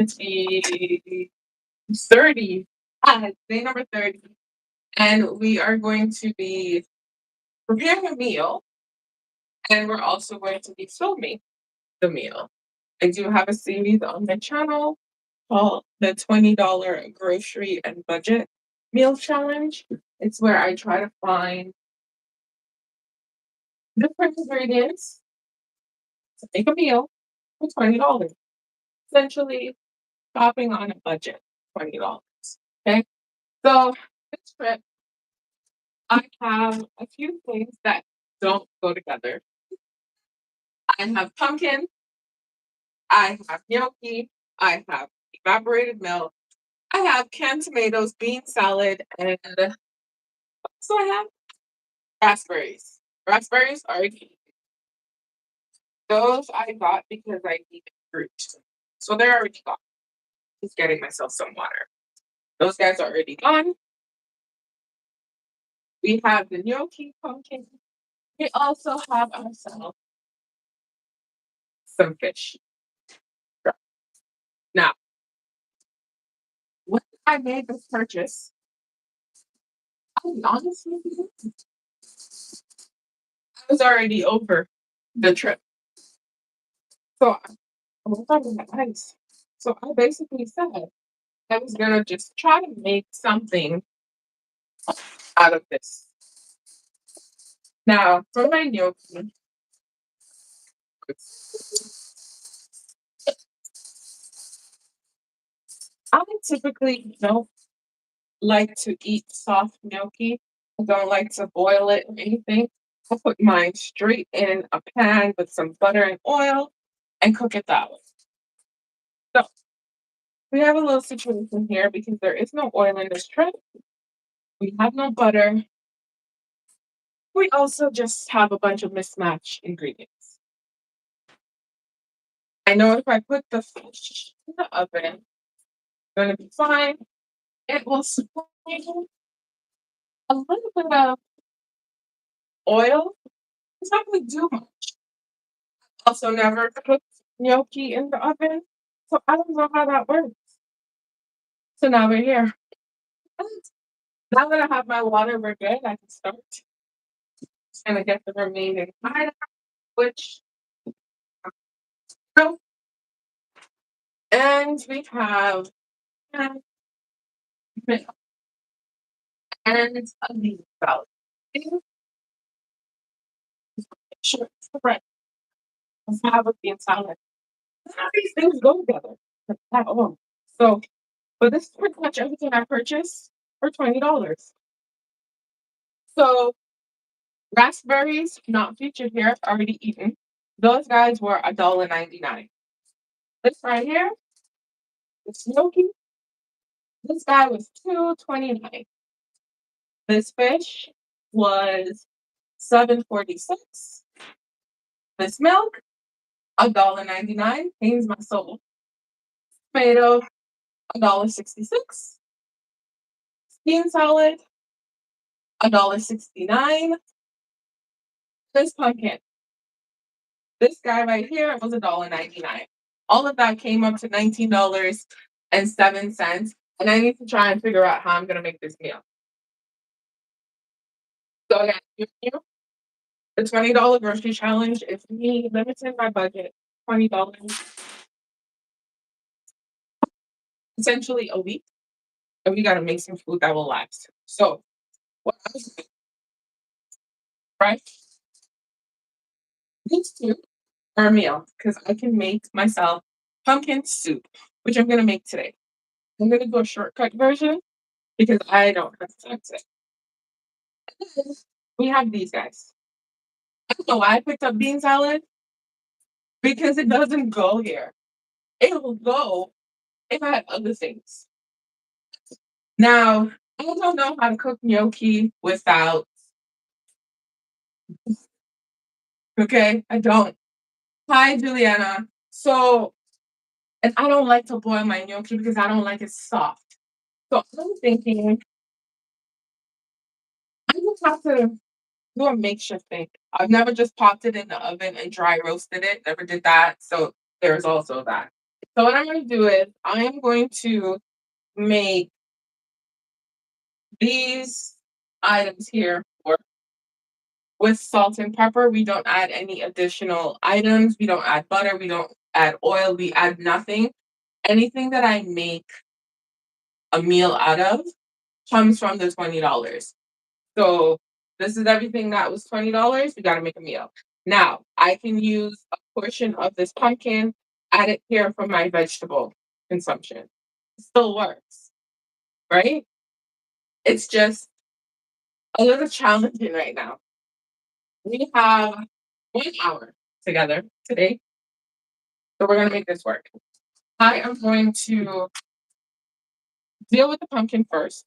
It's the 30. Day number 30. And we are going to be preparing a meal, and we're also going to be filming the meal. I do have a series on my channel called the $20 grocery and budget meal challenge. It's where I try to find different ingredients to make a meal for $20. Essentially, shopping on a budget, $20. Okay. So this trip, I have a few things that don't go together. I have pumpkin, I have gnocchi, I have evaporated milk, I have canned tomatoes, bean salad, and so I have raspberries. Raspberries are those I got because I needed fruit. So they're already gone. Just getting myself some water. Those guys are already gone. We have the gnocchi pumpkin. We also have ourselves some fish. Now, when I made this purchase, I'll be honest with you, I was already over the trip. So was talking about ice. So I basically said I was gonna just try to make something out of this. Now, for my gnocchi, I typically don't like to eat soft gnocchi. I don't like to boil it or anything. I put mine straight in a pan with some butter and oil and cook it that way. So we have a little situation here because there is no oil in this trip. We have no butter. We also just have a bunch of mismatched ingredients. I know if I put the fish in the oven, it's gonna be fine. It will spray a little bit of oil. It's not gonna do much. Also, never cooked gnocchi in the oven, so I don't know how that works. So now we're here. And now that I have my water, we're good. I can start. Just gonna get the remaining item, which no, and we have and and a bean salad. Sure, it's correct. Let's have a bean salad. How these things go together at all. So, but this is pretty much everything I purchased for $20. So raspberries not featured here, already eaten. Those guys were $1.99. This right here, the smoky, this guy was $2.29. This fish was $7.46. This milk, $1.99. Pains my soul. Tomato, $1.66. Bean salad, $1.69. This pumpkin, this guy right here was $1.99. All of that came up to $19.07. And I need to try and figure out how I'm gonna make this meal. So again, the $20 grocery challenge is me limiting my budget, $20, essentially a week, and we gotta make some food that will last. So what I was doing, right? These two are a meal because I can make myself pumpkin soup, which I'm gonna make today. I'm gonna go a shortcut version because I don't have time today. And then we have these guys. I don't know why I picked up bean salad because it doesn't go here. It will go if I had other things. Now, I don't know how to cook gnocchi without, okay? I don't. Hi, Juliana. So, and I don't like to boil my gnocchi because I don't like it soft. So I'm thinking I just have to do a makeshift thing. I've never just popped it in the oven and dry roasted it. Never did that. So there's also that. So what I'm going to do is I am going to make these items here with salt and pepper. We don't add any additional items. We don't add butter. We don't add oil. We add nothing. Anything that I make a meal out of comes from the $20. So this is everything that was $20. We got to make a meal. Now I can use a portion of this pumpkin, add it here for my vegetable consumption. It still works, right? It's just a little challenging right now. We have 1 hour together today, so we're gonna make this work. I am going to deal with the pumpkin first.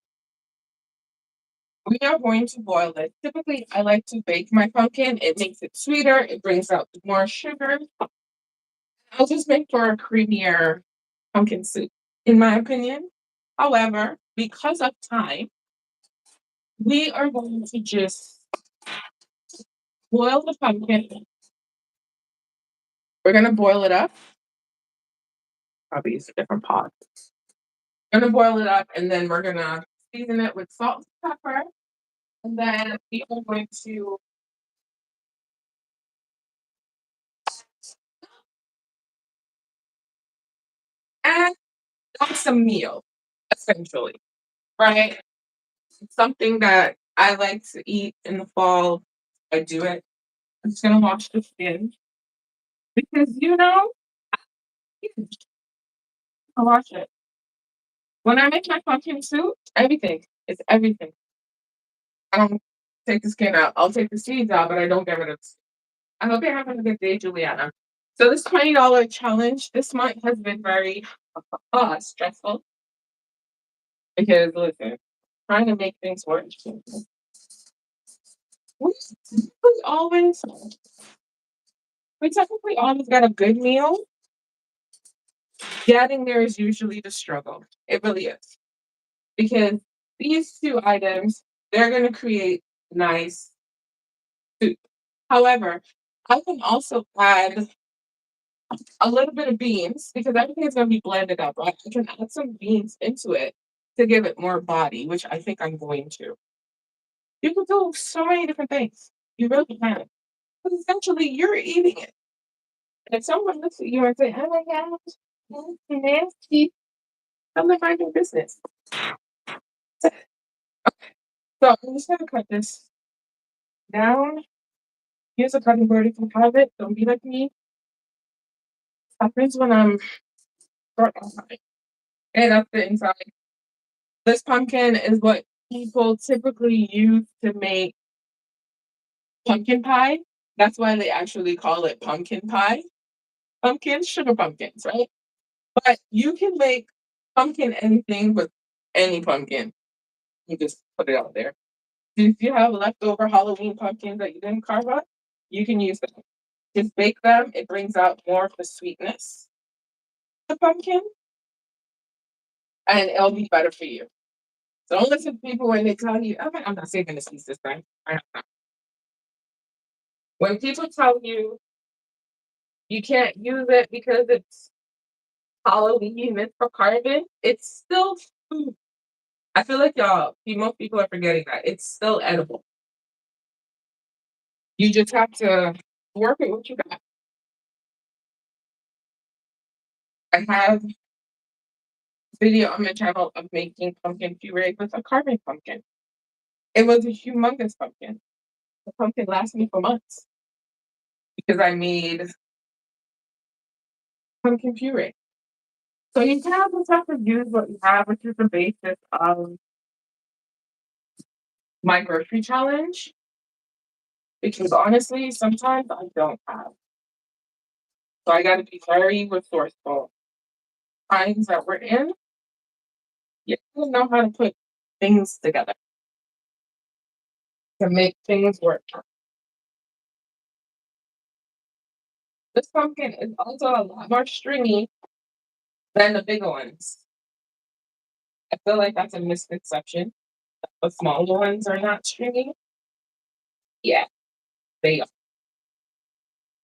We are going to boil it. Typically, I like to bake my pumpkin. It makes it sweeter. It brings out more sugar. I'll just make for a creamier pumpkin soup, in my opinion. However, because of time, we are going to just boil the pumpkin. We're gonna boil it up. Probably use a different pot. Gonna boil it up, and then we're gonna season it with salt and pepper. And then we are going to add some meal, essentially, right? Something that I like to eat in the fall. I do it. I'm just gonna wash the skin because I wash it. When I make my pumpkin soup, everything. It's everything. I don't take the skin out. I'll take the seeds out, but I don't get rid of. I hope you're having a good day, Juliana. So this $20 challenge this month has been very stressful because listen, trying to make things work. We technically always we technically always got a good meal. Getting there is usually the struggle. It really is. Because these two items, they're gonna create nice soup. However, I can also add a little bit of beans because everything is going to be blended up, right? I can add some beans into it to give it more body, which I think I'm going to. You can do so many different things. You really can. Because essentially, you're eating it. And if someone looks at you and say, "Oh my gosh, that's nasty," I'm like, mind your business. So I'm just going to cut this down. Use a cutting board if you have it. Don't be like me. Happens when I'm short on time. And that's the inside. This pumpkin is what people typically use to make pumpkin pie. That's why they actually call it pumpkin pie. Pumpkins, sugar pumpkins, right? But you can make pumpkin anything with any pumpkin. You just put it out there. If you have leftover Halloween pumpkins that you didn't carve up, you can use them. Just bake them. It brings out more of the sweetness of the pumpkin, and it'll be better for you. So don't listen to people when they tell you, I'm not saving this piece this time. When people tell you you can't use it because it's Halloween, it's for carving, it's still food. I feel like most people are forgetting that. It's still edible. You just have to work with what you got. I have a video on my channel of making pumpkin puree with a carving pumpkin. It was a humongous pumpkin. The pumpkin lasted me for months because I made pumpkin puree. So you kind of just have to use what you have, which is the basis of my grocery challenge. Because honestly, sometimes I don't have. So I got to be very resourceful. Times that we're in, you have to know how to put things together to make things work. This pumpkin is also a lot more stringy than the bigger ones. I feel like that's a misconception. The smaller ones are not stringy. Yeah, they are.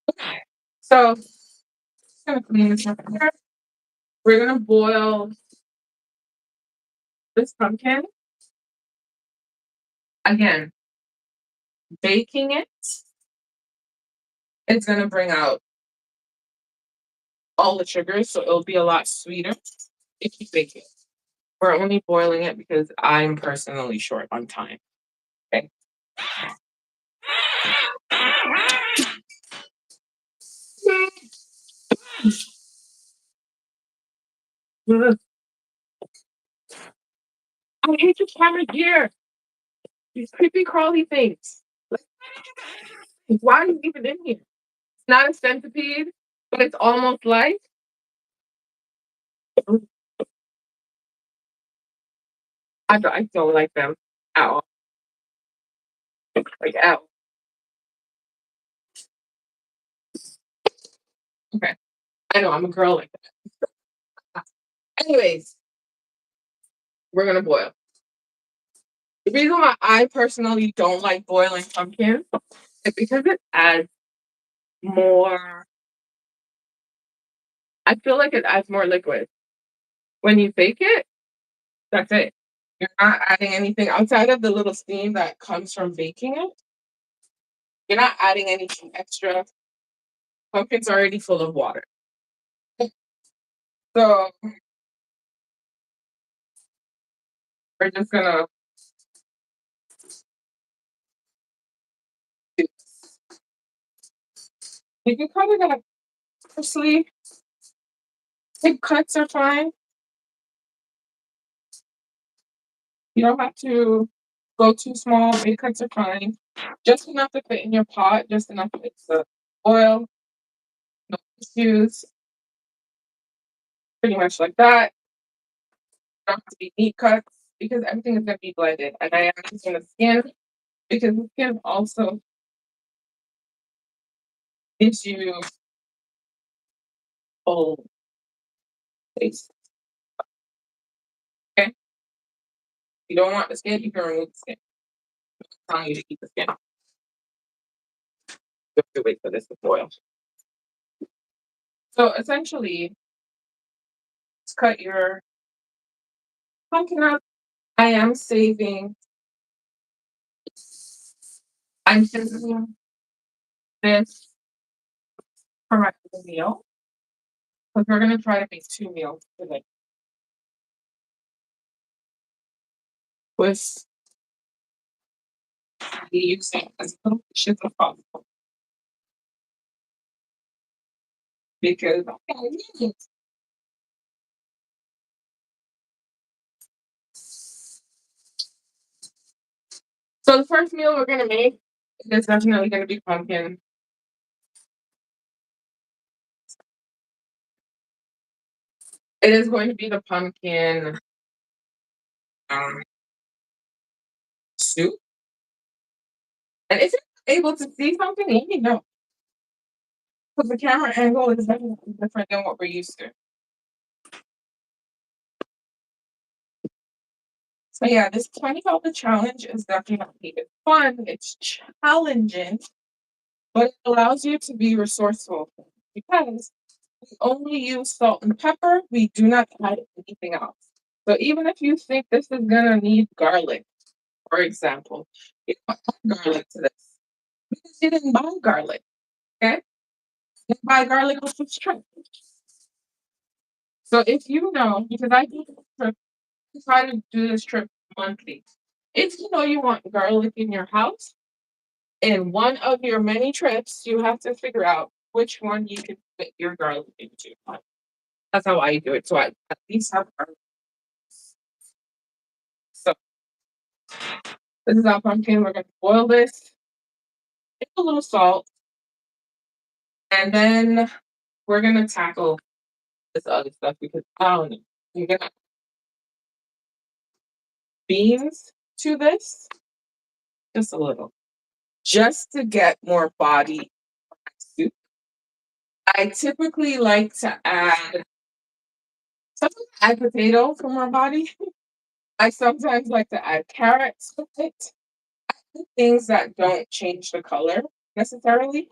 Okay. So, just gonna clean this up here. We're gonna boil this pumpkin. Again, baking it, it's gonna bring out all the sugars, so it'll be a lot sweeter if you bake it. We're only boiling it because I'm personally short on time. Okay. Ugh, I hate the camera here. These creepy crawly things. Like, why are you even in here? It's not a centipede, but it's almost like. I don't like them at all. Like at all. Okay. I know I'm a girl like that. Anyways, we're gonna boil. The reason why I personally don't like boiling pumpkin is because it adds more. I feel like it adds more liquid. When you bake it, that's it. You're not adding anything outside of the little steam that comes from baking it. You're not adding anything extra. Pumpkin's already full of water. So we're just gonna do this. You can kind of gonna firstly, big cuts are fine. You don't have to go too small. Big cuts are fine. Just enough to fit in your pot, just enough to mix the oil, no issues, pretty much like that. Don't have to be neat cuts because everything is gonna be blended. And I am using the skin because the skin also gives you full taste. Okay? You don't want the skin, you can remove the skin. I'm telling you to keep the skin. You have to wait for this to boil. So essentially, just cut your pumpkin up. I am saving. I'm saving this for my other meal because we're gonna try to make 2 meals today with using as little dishes as possible because so the first meal we're gonna make is definitely gonna be pumpkin. It is going to be the pumpkin um, soup. And if you're able to see something, let me know because the camera angle is definitely different than what we're used to. So yeah, this $20 challenge is definitely it's fun. It's challenging, but it allows you to be resourceful because we only use salt and pepper. We do not add anything else. So even if you think this is gonna need garlic, for example, you don't add garlic to this because you didn't buy garlic. Okay, you buy garlic with the shrimp. So if you know, because I do this trip, I try to do this trip monthly. If you know you want garlic in your house, in one of your many trips, you have to figure out which one you can fit your garlic into. That's how I do it. So I at least have garlic. So this is our pumpkin. We're gonna boil this, with a little salt, and then we're gonna tackle this other stuff because I don't know. I'm gonna beans to this, just a little, just to get more body soup. I typically like to add sometimes I add potato for more body. I sometimes like to add carrots with it. Things that don't change the color necessarily.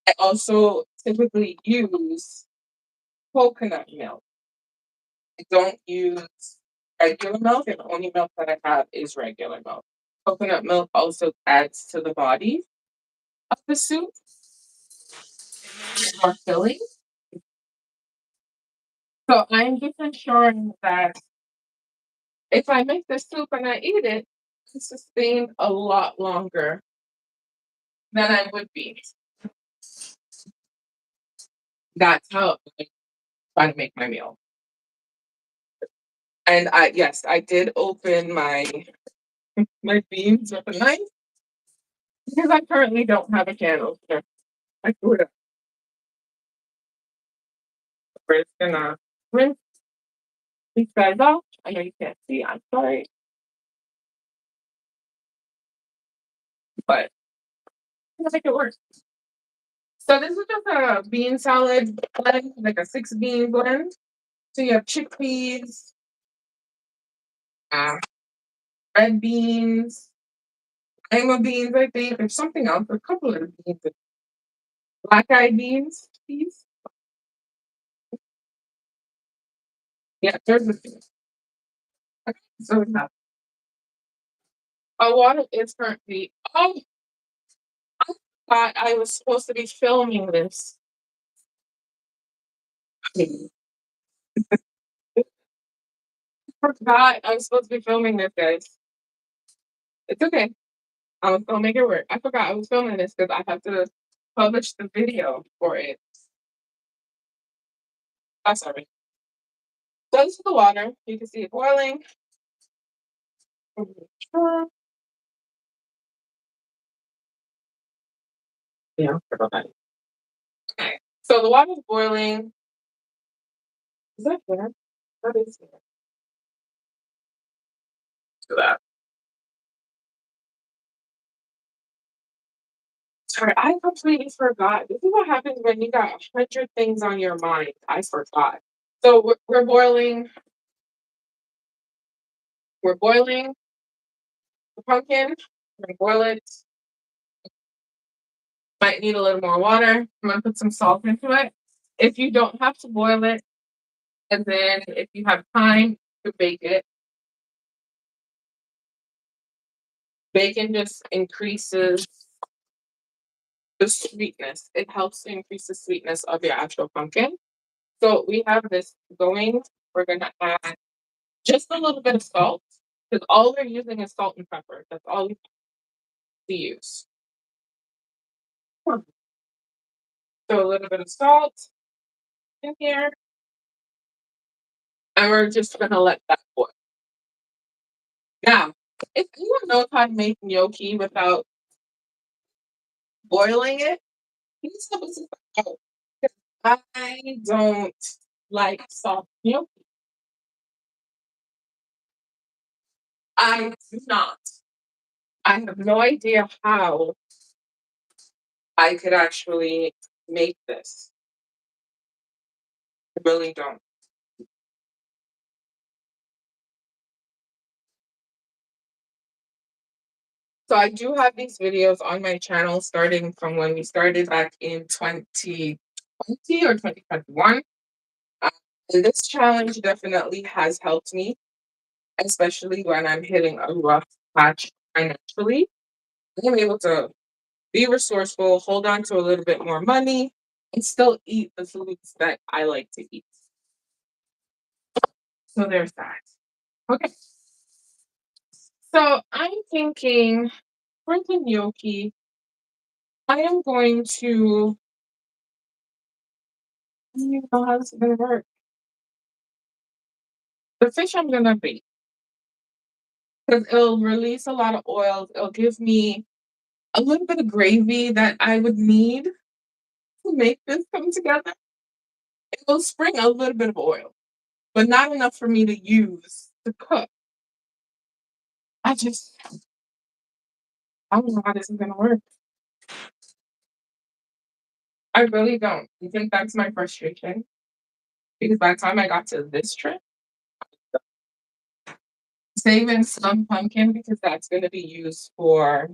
I also typically use coconut milk. I don't use regular milk, and the only milk that I have is regular milk. Coconut milk also adds to the body of the soup, more filling. So I'm just ensuring that if I make the soup and I eat it, I'm sustained a lot longer than I would be. That's how I try to make my meal. And yes, I did open my beans with a knife because I currently don't have a can opener. I threw it up. We're just gonna rinse these guys off. I know you can't see. I'm sorry, but I'm gonna make it work. So this is just a bean salad blend, like a 6 bean blend. So you have chickpeas, uh, red beans, lima beans, I think. There's something else, a couple of beans. Black eyed beans, please. Yeah, there's the thing. Okay, so we have water is currently. Oh, I thought I was supposed to be filming this. I forgot I was supposed to be filming this, guys. It's okay. I was gonna make it work. I forgot I was filming this because I have to publish the video for it. I'm sorry. So this is the water. You can see it boiling. Yeah, forgot about that. Okay. So the water's boiling. Is that fair? That is fair. Do that. Sorry, I completely forgot. This is what happens when you got 100 things on your mind. I forgot. So we're boiling. We're boiling the pumpkin. We're gonna boil it. Might need a little more water. I'm gonna put some salt into it. If you don't have to boil it, and then if you have time to bake it, bacon just increases the sweetness. It helps to increase the sweetness of your actual pumpkin. So we have this going. We're gonna add just a little bit of salt because all we're using is salt and pepper. That's all we have to use. So a little bit of salt in here, and we're just gonna let that boil. Now, if anyone knows how to make gnocchi without boiling it, please help us out. I don't like soft gnocchi. I do not. I have no idea how I could actually make this. I really don't. So I do have these videos on my channel starting from when we started back in 2020 or 2021. Uh, and this challenge definitely has helped me, especially when I'm hitting a rough patch financially. I'm able to be resourceful, hold on to a little bit more money, and still eat the foods that I like to eat. So there's that. Okay. So I'm thinking for the gnocchi, I am going to. I don't even know how this is gonna work. The fish I'm gonna bake because it'll release a lot of oils. It'll give me a little bit of gravy that I would need to make this come together. It will spring a little bit of oil, but not enough for me to use to cook. I just I don't know how this is gonna work. I really don't. I think that's my frustration because by the time I got to this trip, saving some pumpkin because that's gonna be used for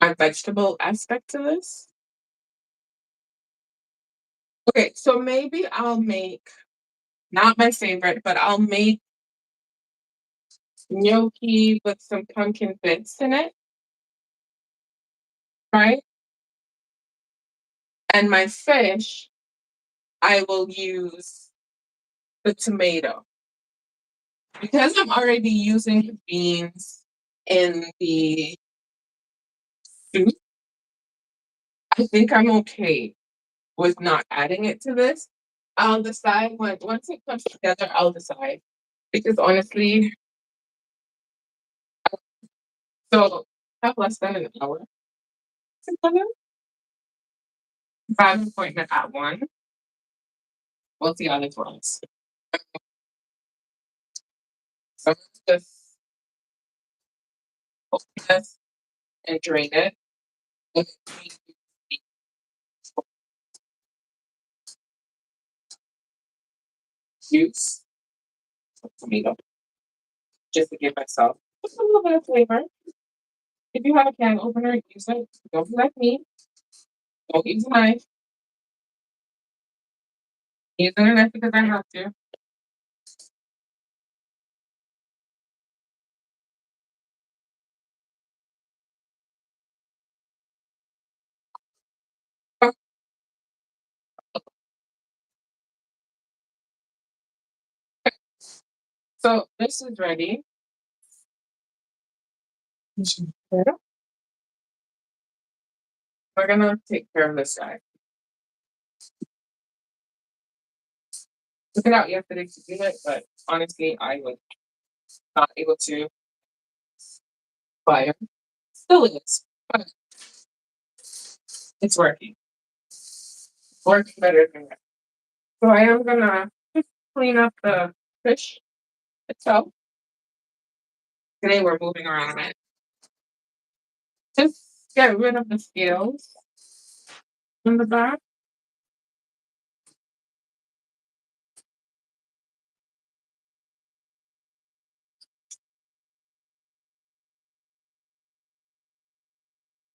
my vegetable aspect to this. Okay, so maybe I'll make not my favorite, but I'll make gnocchi with some pumpkin bits in it, right? And my fish, I will use the tomato. Because I'm already using the beans in the soup, I think I'm okay with not adding it to this. I'll decide once it comes together, I'll decide. Because honestly, so I have less than an hour together. If I have an appointment at 1, we'll see how this works. So let's just open this and drain it. And then the juice of tomato just to give myself just a little bit of flavor. If you have a can opener, use it. Don't be like me. Don't use a knife. Use a knife because I have to. So this is ready. We're gonna take care of this guy. Took it out yesterday to do it, but honestly, I was not able to fire. Still is, but it's working. Working better than that. So I am gonna just clean up the fish itself. Today we're moving around it. Just get rid of the scales in the back.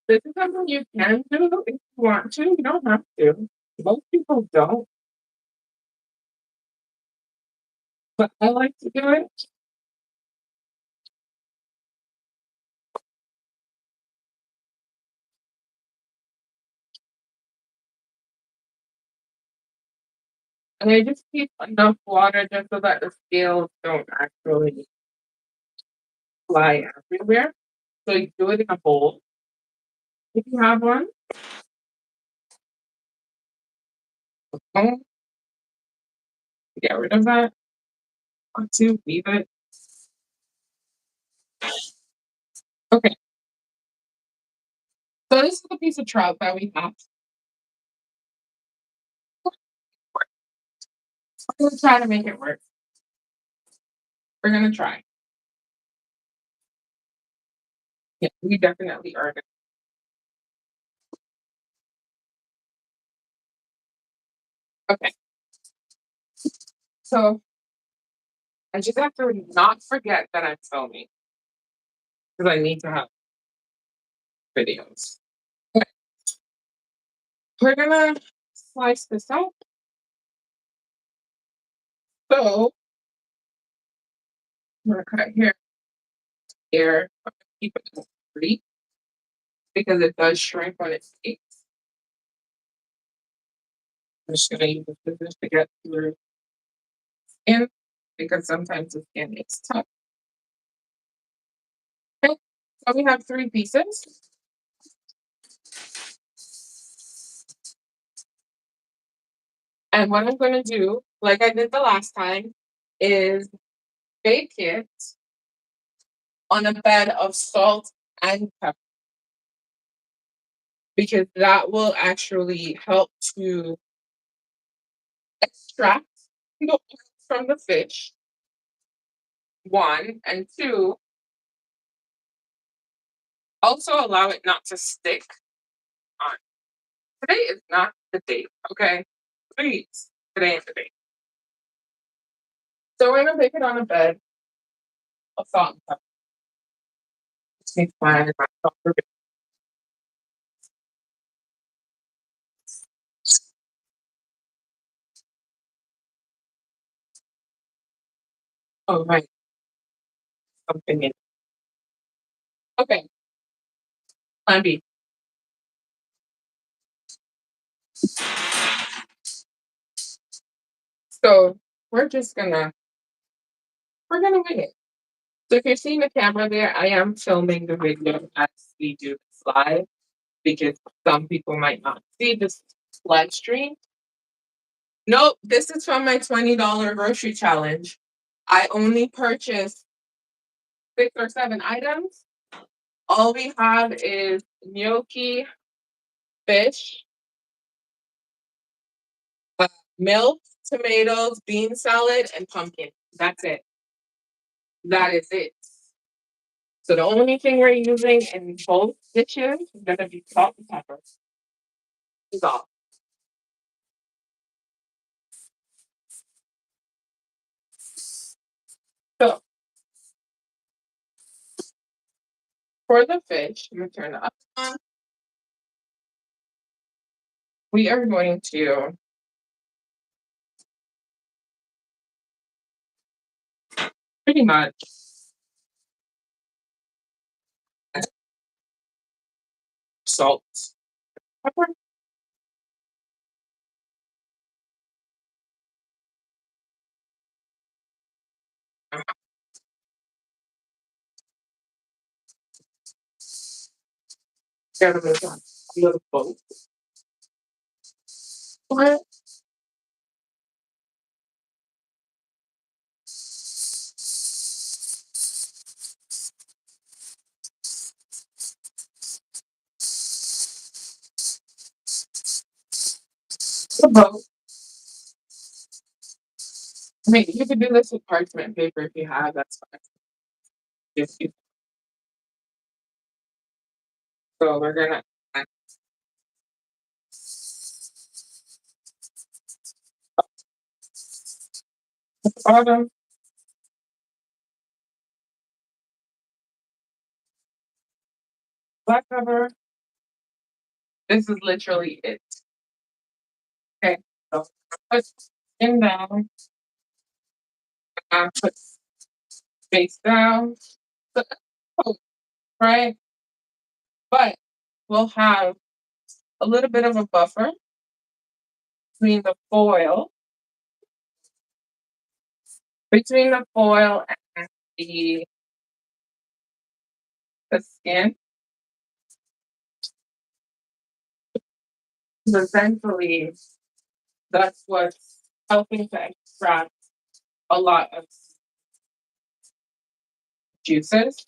This is something you can do if you want to. You don't have to. Most people don't, but I like to do it. And I just keep enough water just so that the scales don't actually fly everywhere. So you do it in a bowl if you have one. Don't get rid of that. Want to leave it. Okay. So this is the piece of trout that we have. We're gonna try to make it work. We're gonna try. Yeah, we definitely are gonna. Okay. So I just have to not forget that I'm filming because I need to have videos. Okay. We're gonna slice this out. So I'm gonna cut here. I'm gonna keep it at 3 because it does shrink when it sticks. I'm just gonna use the scissors to get through skin because sometimes the skin is tough. Okay, so we have 3 pieces. And what I'm gonna do, like I did the last time, is bake it on a bed of salt and pepper because that will actually help to extract the oil from the fish, 1, and 2, also allow it not to stick on. Today is not the date, okay? Please, today is the date. So we're gonna bake it on a bed of salt and pepper. Which makes my salt Oh, right. Something in. Okay. Plan B. So we're gonna wing it. So if you're seeing the camera there, I am filming the video as we do this live because some people might not see this live stream. Nope, this is from my $20 grocery challenge. I only purchased 6 or 7 items. All we have is gnocchi, fish, uh, milk, tomatoes, bean salad, and pumpkin. That's it. That is it. So the only thing we're using in both dishes is gonna be salt and pepper. Is all. So for the fish, I'm gonna turn it up on. We are going to pretty much add salt, pepper, gotta make a little boat for it. The boat. I mean, you could do this with parchment paper if you have. That's fine. Just use- So we're gonna add the bottom, black pepper. This is literally it. Okay. So put in down, put face down, put the coat, right? But we'll have a little bit of a buffer between the foil and the skin. So essentially, that's what's helping to extract a lot of juices,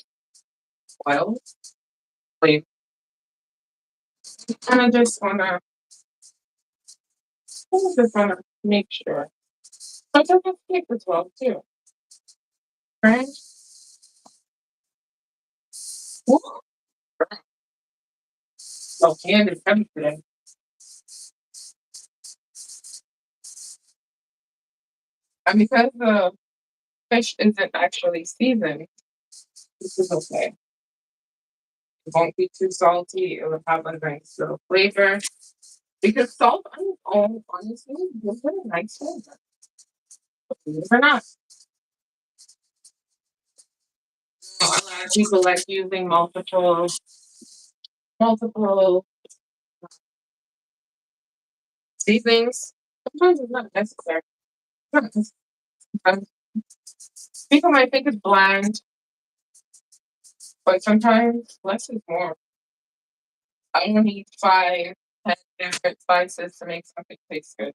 oils, flavor. And I just wanna make sure. But it doesn't stick as well too, right? Ooh, so hand is heavy today. And because the fish isn't actually seasoned, this is okay. It won't be too salty. It will have a nice little flavor. Because salt on its own, honestly, gives it a nice flavor. Believe it or not. A lot of people like using multiple seasonings. Sometimes it's not necessary. Sometimes people might think it's bland, but sometimes less is more. I don't need 5, 10 different spices to make something taste good.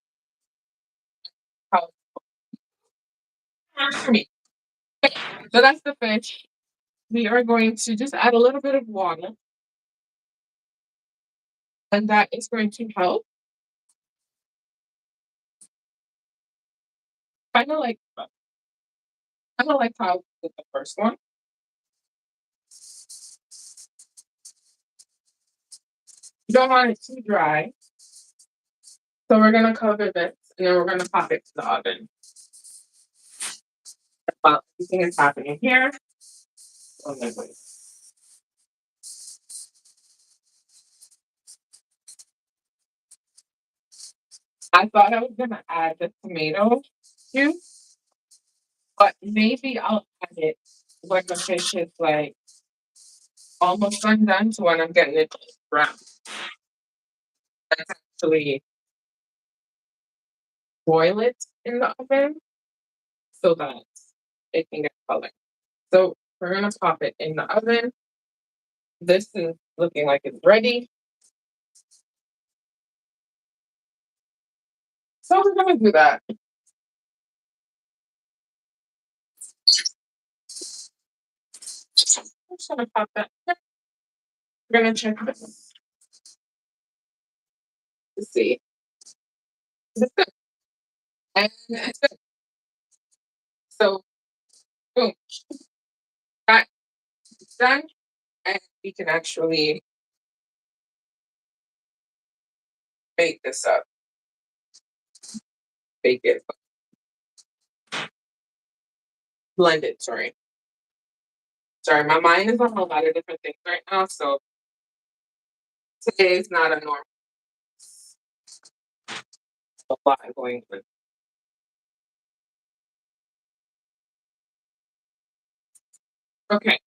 How for me. So that's the fish. We are going to just add a little bit of water, and that is going to help. Kind of like how we did the first one. You don't want it too dry, so we're gonna cover this, and then we're gonna pop it to the oven. While everything is happening here. Oh my goodness. I thought I was gonna add the tomato juice, but maybe I'll add it when the fish is like almost done. So when I'm getting it brown, let's actually boil it in the oven so that it can get color. So we're gonna pop it in the oven. This is looking like it's ready. So we're gonna do that. I'm just gonna pop that. We're gonna check this to see. Is it good? And it's good. So boom, that's done. And we can actually bake this up. Bake it. Blend it, sorry. Sorry, my mind is on a lot of different things right now. So today is not a normal a lot going on. Okay.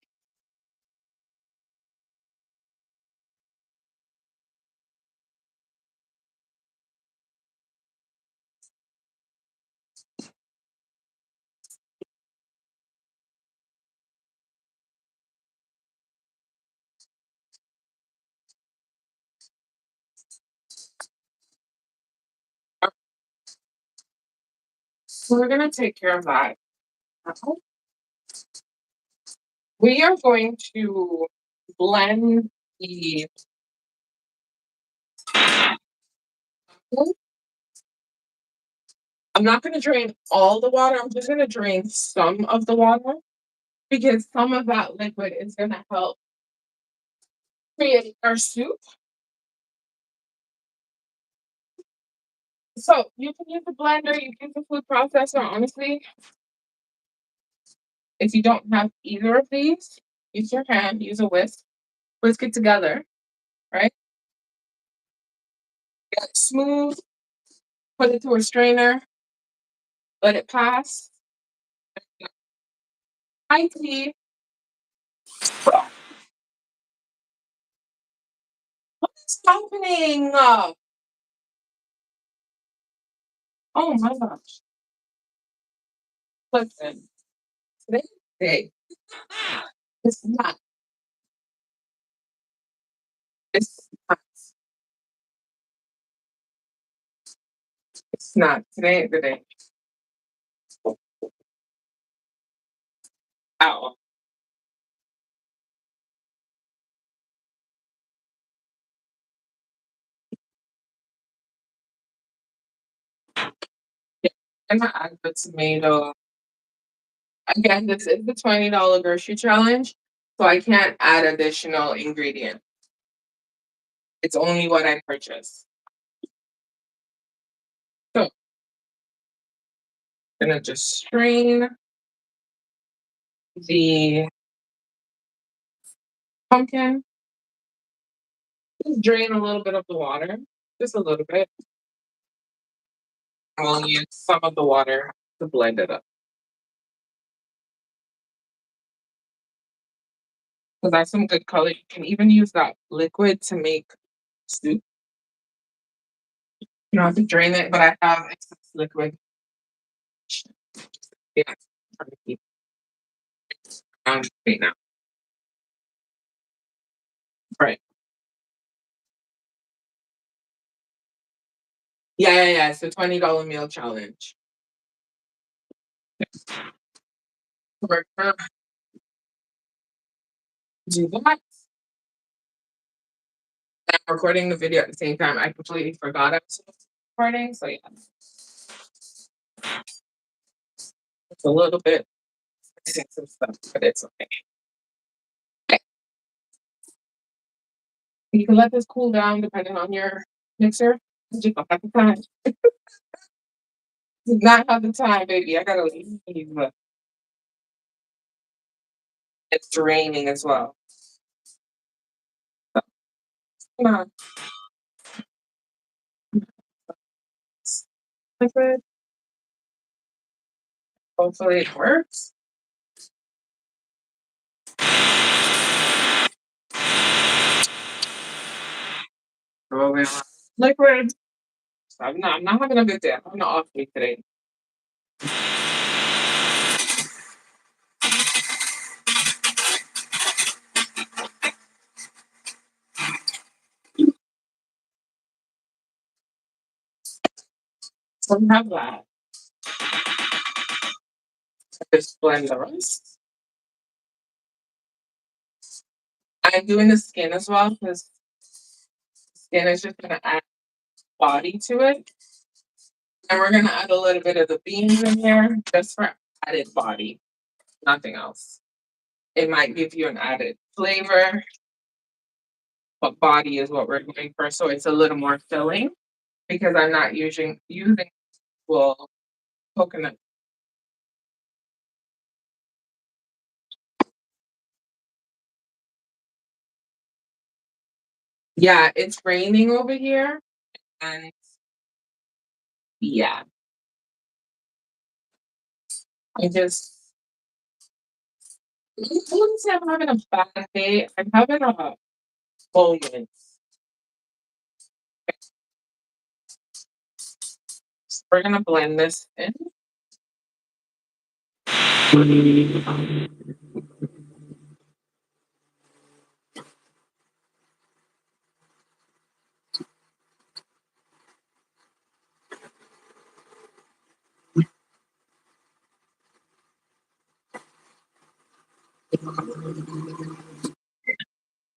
So we're gonna take care of that. Now. We are going to blend the I'm not gonna drain all the water, I'm just gonna drain some of the water because some of that liquid is gonna help create our soup. So you can use a blender, you can use a food processor, honestly. If you don't have either of these, use your hand, use a whisk it together, right? Get it smooth, put it through a strainer, let it pass. High tea. What is happening? Oh my gosh. Listen, today's the day. It's not. It's not. It's not. Today ain't the day. Ow. Yeah. I'm gonna add the tomato. Again, this is the $20 grocery challenge, so I can't add additional ingredients. It's only what I purchase. So I'm gonna just strain the pumpkin. Just drain a little bit of the water, just a little bit. I'll use some of the water to blend it up. Because that's some good color. You can even use that liquid to make soup. You don't have to drain it, but I have excess liquid. Yeah, trying to keep around right now. Right. Yeah. It's a $20 meal challenge. We're gonna do that. I'm recording the video at the same time. I completely forgot I was recording, so yeah. It's a little bit missing some stuff, but it's okay. Okay. You can let this cool down depending on your mixer. I just don't have the time. Do not have the time, baby. I gotta leave. It's draining as well. So, come on. Liquid. Hopefully it works. Rolling around. Liquid. I'm not having a good day. I'm having an off day today. So we have that. Just blend the rest. I'm doing the skin as well because skin is just gonna add body to it. And we're gonna add a little bit of the beans in here just for added body, nothing else. It might give you an added flavor, but body is what we're going for. So it's a little more filling because I'm not using well coconut. Yeah, it's raining over here, and yeah, I just I wouldn't say I'm having a bad day. I'm having a moment. So we're gonna blend this in.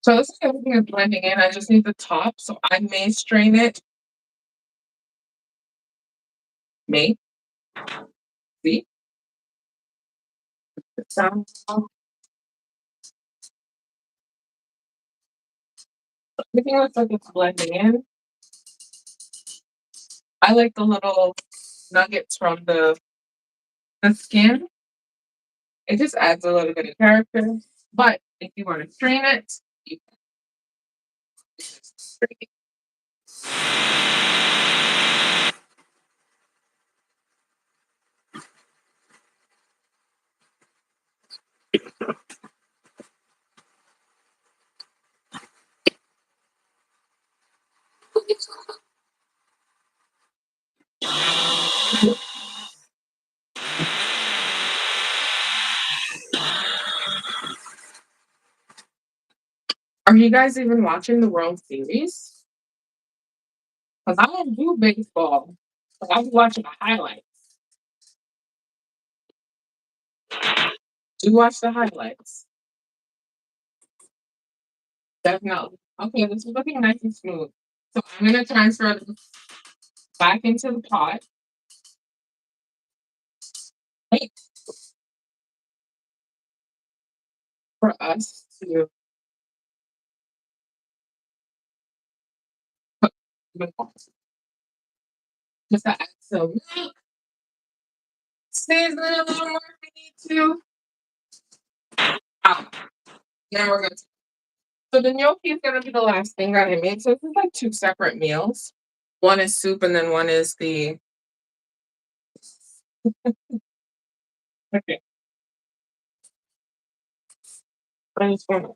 So this is everything is blending in. I just need the top. So I may strain it. May see. It sounds everything looks like it's blending in. I like the little nuggets from the skin. It just adds a little bit of character. But if you want to strain it, you can strain it. Are you guys even watching the World Series? Because I don't do baseball. But I'm watching the highlights. Do watch the highlights. Definitely. Okay, this is looking nice and smooth. So I'm gonna transfer this back into the pot. Wait for us to put the just to add some milk, season it a little more if we need to. Ah, now we're gonna. So the gnocchi is gonna be the last thing that I made. So this is like two separate meals. One is soup, and then one is the. Okay. I just wanna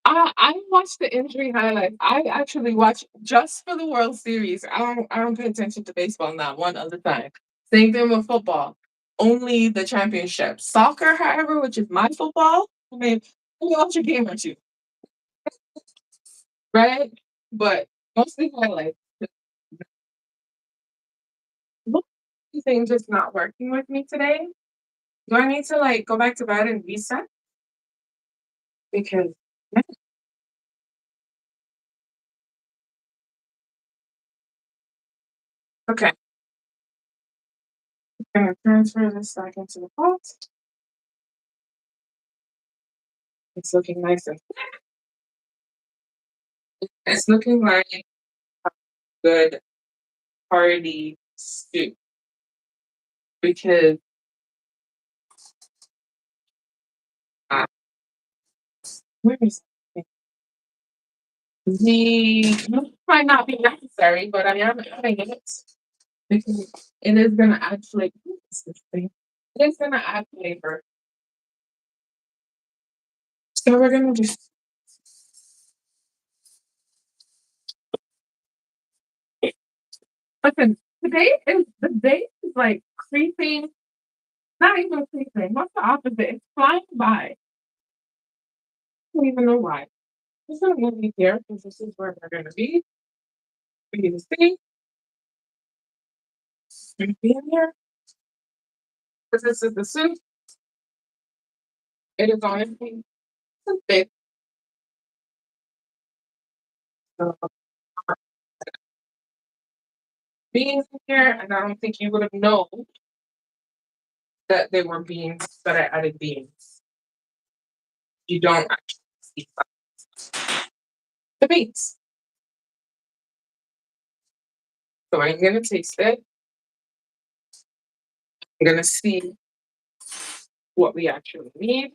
I watched the injury highlights. I actually watch just for the World Series. I don't pay attention to baseball not one other time. Same thing with football. Only the championship. Soccer, however, which is my football. I mean, I watch a game or two, right? But mostly highlights. What thing just not working with me today? Do I need to like go back to bed and reset? Because okay, I'm gonna transfer this back into the pot. It's looking nice and it's looking like good hearty stew. because uh, where is it? The milk might not be necessary, but I am adding it because it is gonna add flavor. What is this thing? It is gonna add flavor. So we're gonna just listen. The day is like creeping. Not even creeping. What's the opposite? It's flying by. I don't even know why. Just gonna move you here because this is where we're gonna be. For you to see. We're gonna be in here. Because this is the soup. It is honestly a bit uh, beans in here, and I don't think you would have known that they were beans that I added beans. You don't actually see the beans. So I'm gonna taste it. I'm gonna see what we actually need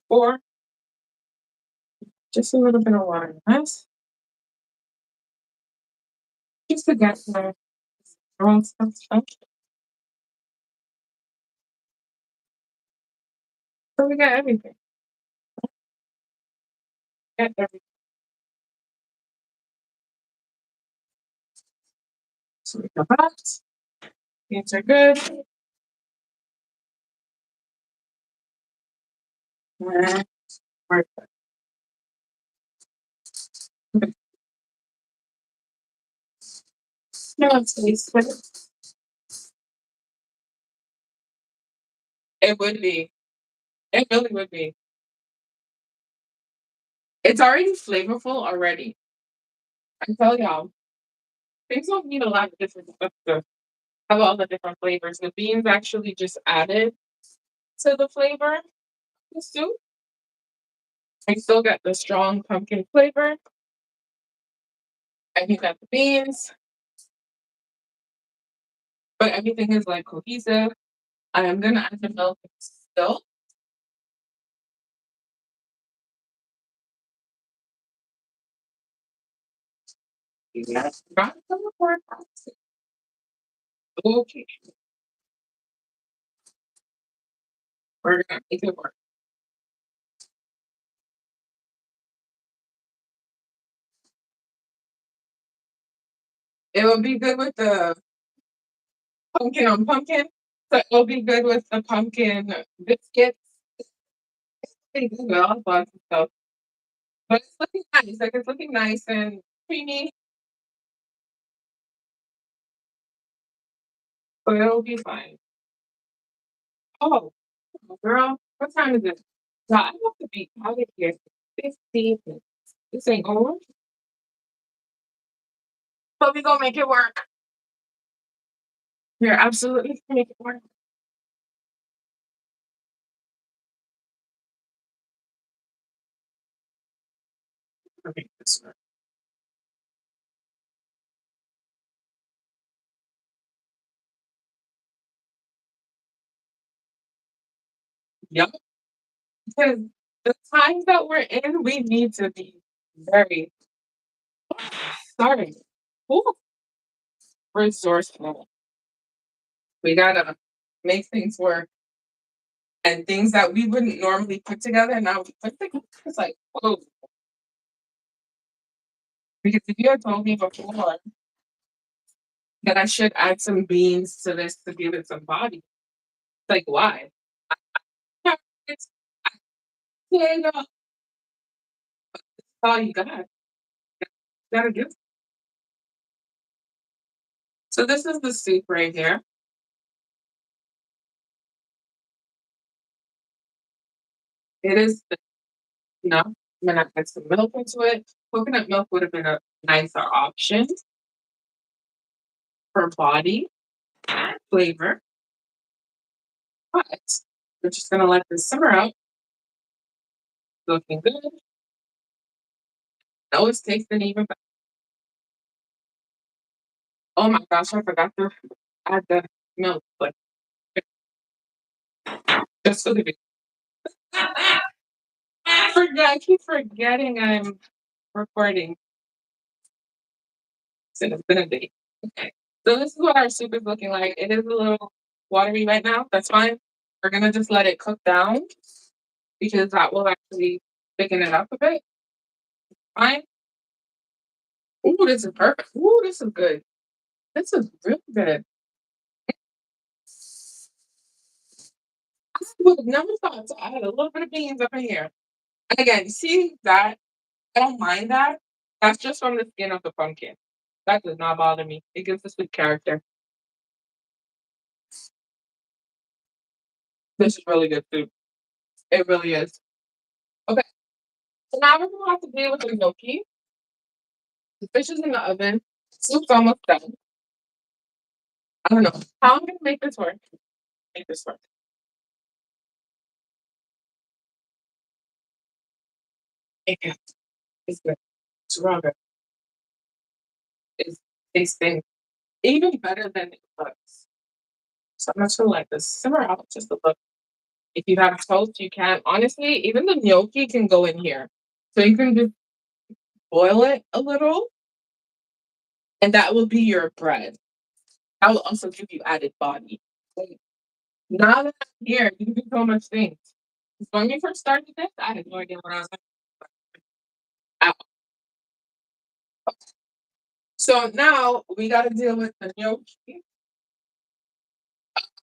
for just a little bit of water in this, just to get the wrong stuff. So we got everything. Got everything. So we got that. Beans are good. And we're good. Now let's taste it. It would be. It really would be. It's already flavorful already. I tell y'all, things don't need a lot of different stuff to have all the different flavors. The beans actually just added to the flavor of the soup. I still got the strong pumpkin flavor. And you got the beans, but everything is like cohesive. I am gonna add the milk still. Yes, got some more. Okay, we're gonna make it work. It will be good with the pumpkin on pumpkin. So it'll be good with the pumpkin biscuits. Pretty good with all sorts of stuff. But it's looking nice. Like it's looking nice and creamy. But it'll be fine. Oh, girl, what time is it? So I have to be out of here. 15 minutes. This ain't gonna work. But we gonna make it work. We're absolutely gonna make it work. We'll make this work. Yep. Because the times that we're in, we need to be very sorry. Ooh, resourceful. We gotta make things work and things that we wouldn't normally put together. Now we put together. It's like, whoa. Because if you had told me before that I should add some beans to this to give it some body, it's like, why? Yeah, it's potato. All you got. You gotta give. So this is the soup right here. It is enough. I'm gonna add some milk into it. Coconut milk would have been a nicer option for body and flavor, but we're just gonna let this simmer out. Looking good. Now it's tasting even better. Oh my gosh, I forgot to add the milk, but just for the video. I keep forgetting I'm recording. So it's been a day. Okay. So this is what our soup is looking like. It is a little watery right now. That's fine. We're gonna just let it cook down because that will actually thicken it up a bit. Fine. Ooh, this is perfect. Ooh, this is good. This is really good. I would have never thought to add a little bit of beans up in here. And again, see that? I don't mind that. That's just from the skin of the pumpkin. That does not bother me. It gives the sweet character. This is really good soup. It really is. Okay, so now we're gonna have to deal with the gnocchi. The fish is in the oven. Soup's almost done. I don't know how I'm gonna make this work. Make this work. Yeah, it's good. It's real good. It's tasting even better than it looks. So I'm not gonna let this simmer out just a little. If you have toast, you can. Honestly, even the gnocchi can go in here. So you can just boil it a little, and that will be your bread. That will also give you added body. Like, now that I'm here, you can do so much things. 'Cause when we first started this, I had no idea what I was doing. So now we got to deal with the gnocchi.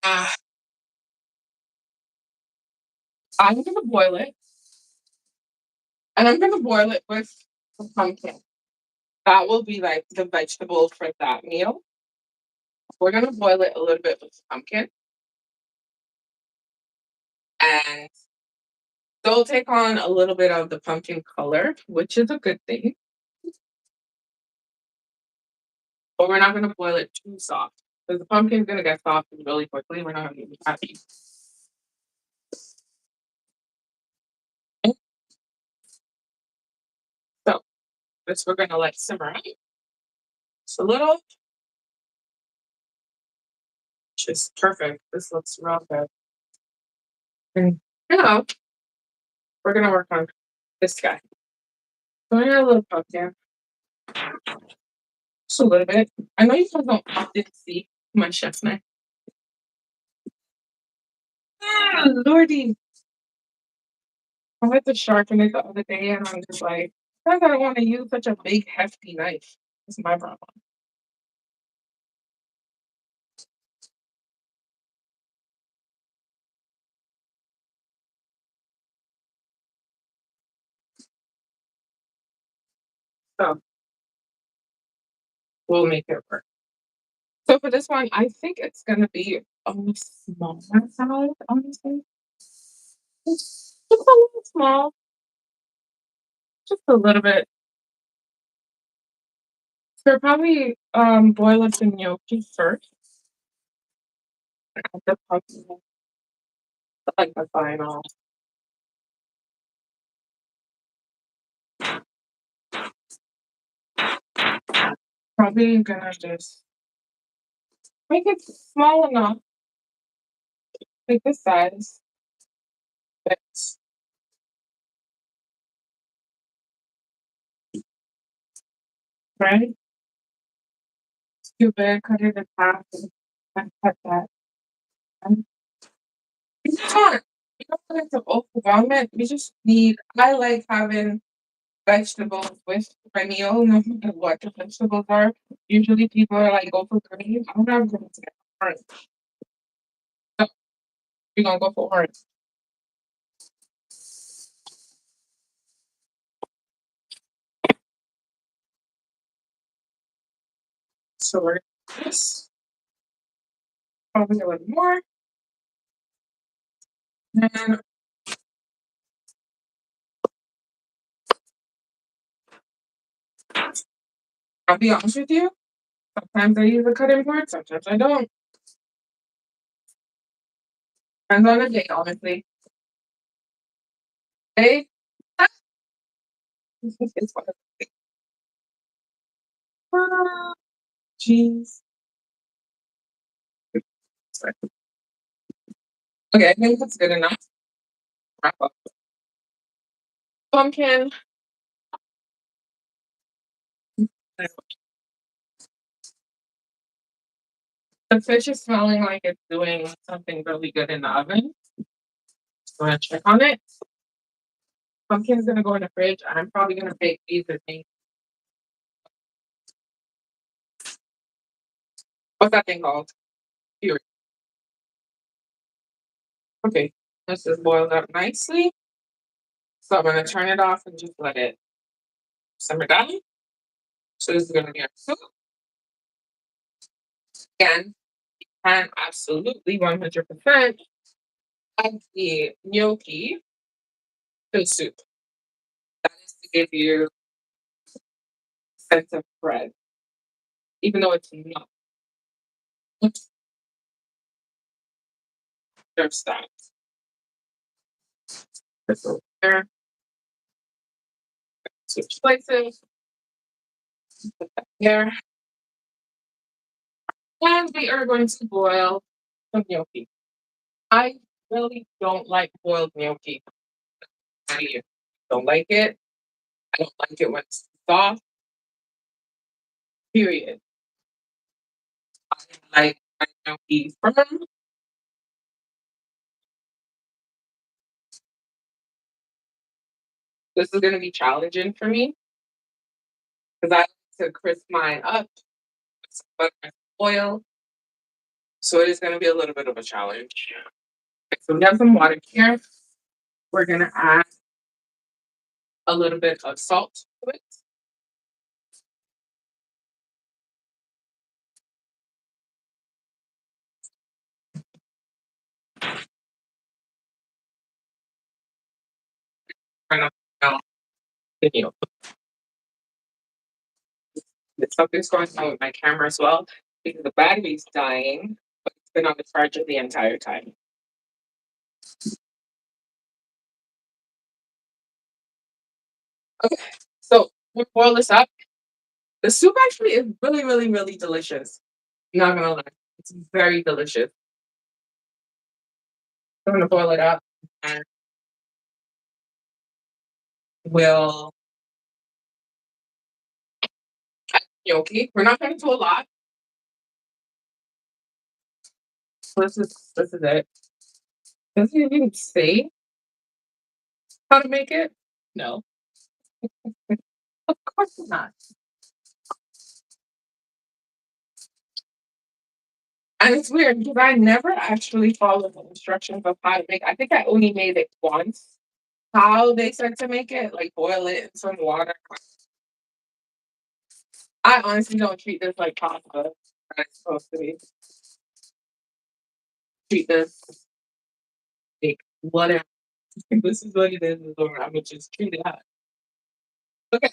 Uh, I'm gonna boil it, and I'm gonna boil it with the pumpkin. That will be like the vegetable for that meal. We're gonna boil it a little bit with pumpkin, and they'll take on a little bit of the pumpkin color, which is a good thing. But we're not gonna boil it too soft because the pumpkin's gonna get soft really quickly. We're not gonna be happy. So this we're gonna let simmer out just a little, which is perfect. This looks real good. And now we're gonna work on this guy. So I got a little pumpkin, just a little bit. I know you guys don't often see my chef's knife. Ah, Lordy. I went to sharpen it the other day and I'm just like, I don't want to use such a big, hefty knife. It's my problem. So we'll make it work. So for this one, I think it's gonna be on the smaller side, honestly. Just a little small, just a little bit. So probably boil up the gnocchi first. Add the pumpkin, like the final. Probably gonna just make it small enough, like this size. That's right. It's too big, cut it in half and cut that. And it's fun. You don't want it to overwhelm it. We just need I like having vegetables with my meal, no matter what the vegetables are. Usually people are like, go for green. I'm not going to get orange. So we're gonna go for orange. So we're this probably a little more. And I'll be honest with you, sometimes I use a cutting board, sometimes I don't. Depends on the day, honestly. Hey, it's fine. Cheese. Okay, I think that's good enough. Wrap up. Pumpkin. The fish is smelling like it's doing something really good in the oven. So I'm gonna check on it. Pumpkin's gonna go in the fridge. I'm probably gonna bake these with me. What's that thing called? Here. Okay. This is boiled up nicely. So I'm gonna turn it off and just let it simmer down. So this is gonna be our soup. Again, and absolutely 100% add the gnocchi to the soup. That is to give you a sense of bread, even though it's not. There's that. This over there. Switch places. Put that there. And we are going to boil some gnocchi. I really don't like boiled gnocchi. I don't like it. I don't like it when it's soft. Period. I like my gnocchi firm. This is going to be challenging for me because I like to crisp mine up with some butter and oil. So it is going to be a little bit of a challenge. Okay, so we have some water here. We're going to add a little bit of salt to it. Turn up the video. Something's going on with my camera as well because the battery's dying, but it's been on the charger the entire time. Okay, so we boil this up. The soup actually is really, really, really delicious. Not gonna lie, it's very delicious. I'm gonna boil it up and we'll add gnocchi. We're not gonna do a lot. So this is it. Does it even say how to make it? No, of course not. And it's weird because I never actually followed the instructions of how to make. I think I only made it once. How they said to make it, like boil it in some water. I honestly don't treat this like pasta. That it's supposed to be. Treat this like whatever. This is what it is. Or I'm gonna just treat it hot. Okay.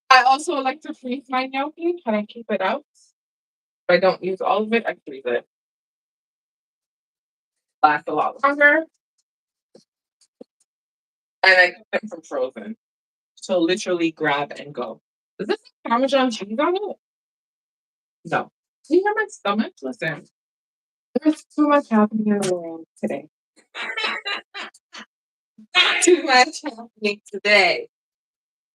I also like to freeze my gnocchi. I don't keep it out. If I don't use all of it, I freeze it. Lasts a lot longer. And I keep them from frozen. So literally grab and go. Does this have Parmesan cheese on it? No. Do you hear my stomach? Listen, there's too much happening in the world today. Too much happening today.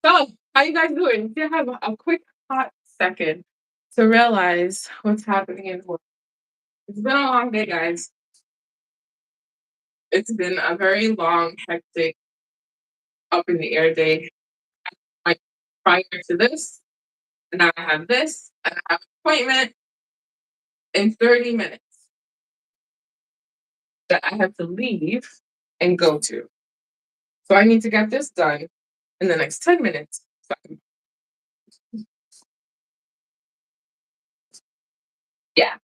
So, how you guys doing? Do you have a quick hot second to realize what's happening in the world? It's been a long day, guys. It's been a very long, hectic, up in the air day. Like prior to this, and now I have this, and I have an appointment in 30 minutes that I have to leave and go to. So I need to get this done in the next 10 minutes. So yeah.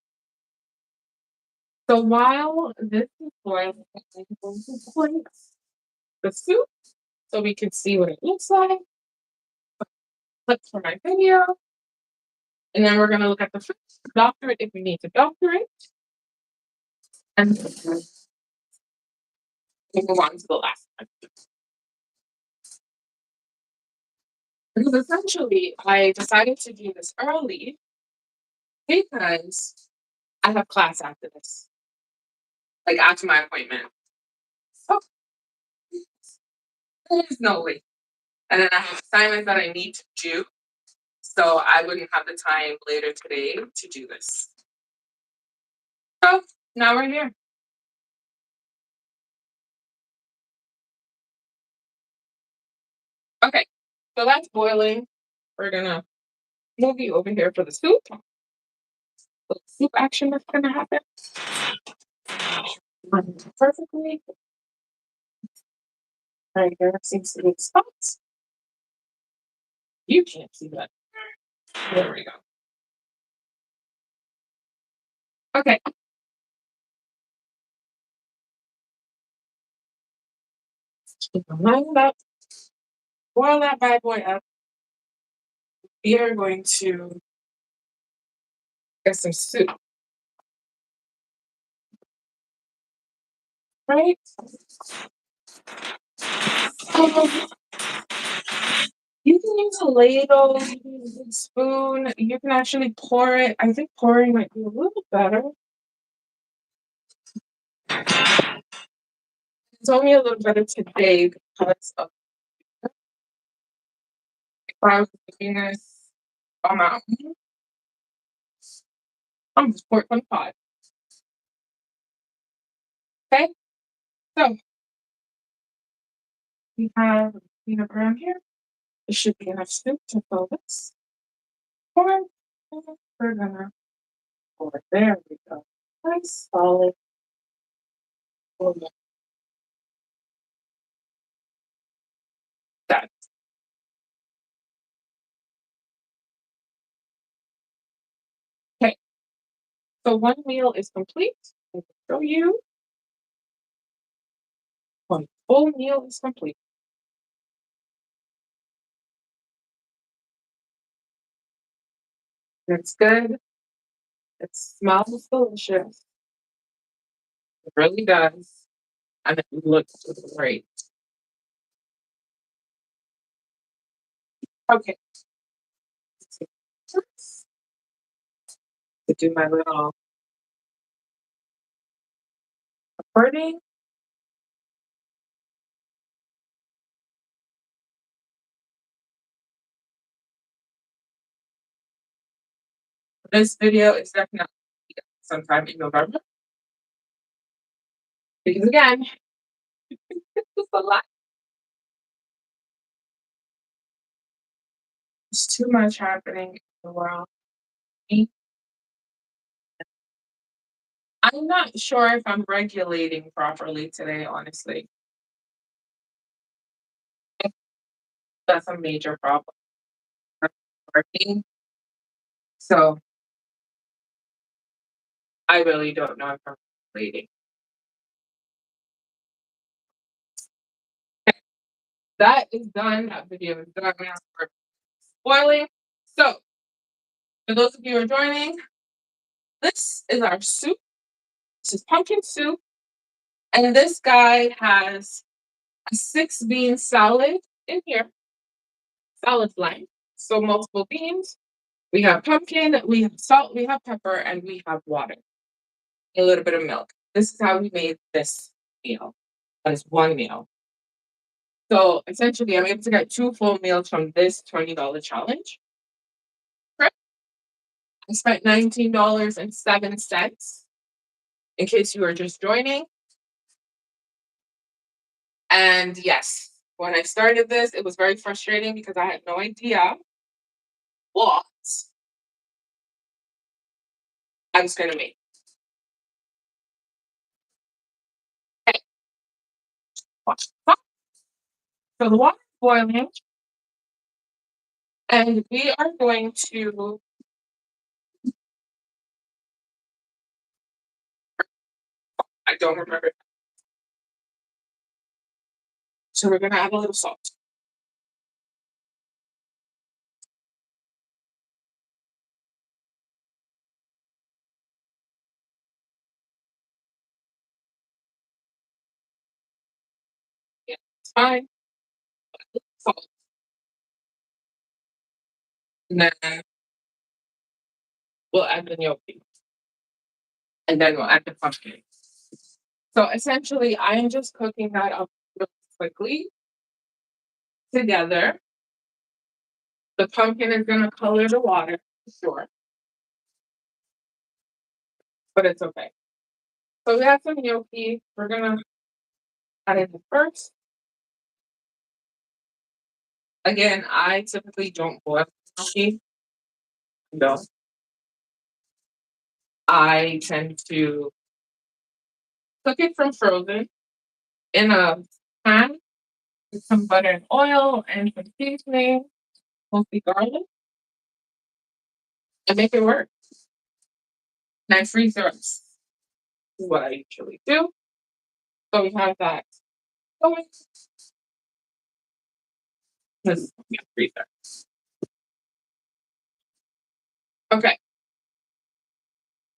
So while this is boiling, I'm going to plate the soup so we can see what it looks like. Clips for my video. And then we're going to look at the food, doctor it if we need to doctor it. And we'll move on to the last one. Because essentially, I decided to do this early because I have class after this, like after my appointment. So there's no way. And then I have assignments that I need to do. So I wouldn't have the time later today to do this. So now we're here. Okay. So that's boiling. We're gonna move you over here for the soup. The soup action that's gonna happen. Perfectly. Right here seems to be the spots. You can't see that. There we go. Okay. Line that, boil that bad boy up. We are going to get some soup, right? Um, you can use a ladle, you can use a big spoon, you can actually pour it. I think pouring might be a little better. It's only a little better today because of if I was doing this on my own, I'm just pour it from the pot. Okay, so we have peanut around here. There should be enough soup to fill this. Pour. We're gonna pour it. There we go. Nice solid. That. Okay, so one meal is complete. I can show you. One full meal is complete. It's good. It smells delicious. It really does. And it looks great. Okay. To do my little recording. This video is definitely sometime in November. Because again, it's a lot. There's too much happening in the world. I'm not sure if I'm regulating properly today, honestly. That's a major problem. I'm working, so I really don't know if I'm regulating. That is done. That video is done. Now we're spoiling. So, for those of you who are joining, this is our soup. This is pumpkin soup. And this guy has a 6 bean salad in here, salad line. So, multiple beans. We have pumpkin, we have salt, we have pepper, and we have water, a little bit of milk. This is how we made this meal. That is one meal. So, essentially, I'm able to get 2 full meals from this $20 challenge. I spent $19.07 in case you are just joining. And yes, when I started this, it was very frustrating because I had no idea what I was going to make. Okay, watch the clock. So the water is boiling, and we are going to. I don't remember. So we're going to add a little salt. Yeah, it's fine. Salt. And then we'll add the gnocchi, and then we'll add the pumpkin. So essentially, I am just cooking that up really quickly together. The pumpkin is gonna color the water, for sure, but it's okay. So we have some gnocchi. We're gonna add it first. Again, I typically don't boil gnocchi. No, I tend to cook it from frozen in a pan with some butter and oil and some seasoning, mostly garlic, and make it work. And I freeze the rest. This is what I usually do. So we have that going. This is yeah, freezer. Okay,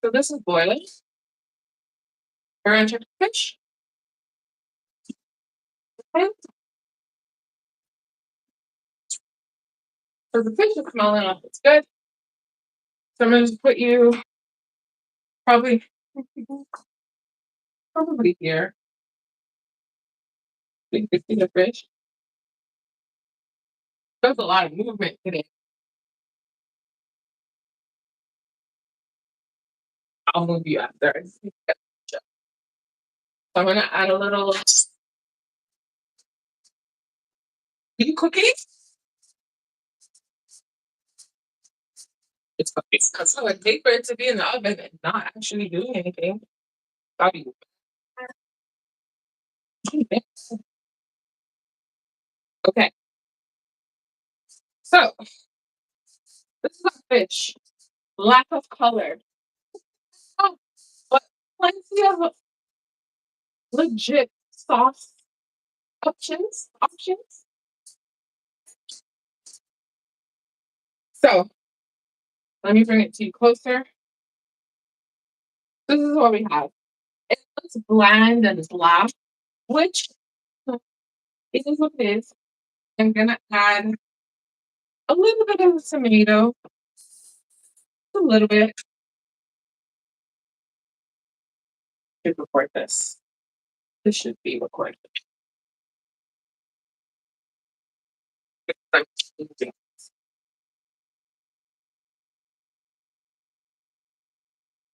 so this is boiling. We're gonna check the fish. Okay. So the fish is smelling up. It's good. So I'm gonna just put you probably probably here. So you can see the fish. There's a lot of movement today. I'll move you after. So I'm gonna add a little. Are you cooking? It's cooking. So I take for it to be in the oven and not actually doing anything. Bobby. Okay, so this is a fish. Lack of color. Oh, but plenty of legit sauce options. So let me bring it to you closer. This is what we have. It looks bland and blah, which it is what it is. I'm gonna add a little bit of tomato, a little bit to record this. This should be recorded. So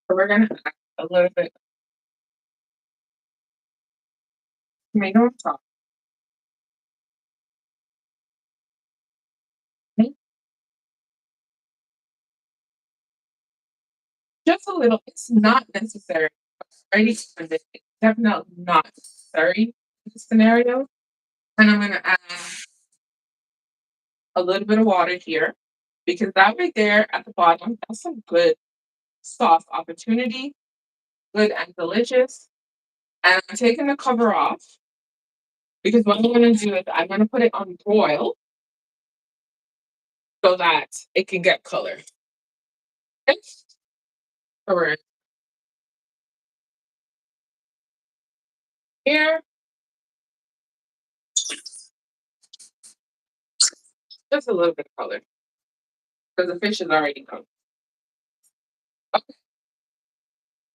we're gonna add a little bit of tomato on top. Okay? Just a little. It's not necessary. Already said it. It's definitely not necessary in this scenario. And I'm gonna add a little bit of water here because that right there at the bottom, that's some good sauce opportunity, good and delicious. And I'm taking the cover off because what I'm gonna do is I'm gonna put it on broil so that it can get color. Okay? So we're here, just a little bit of color because the fish is already cooked. Okay,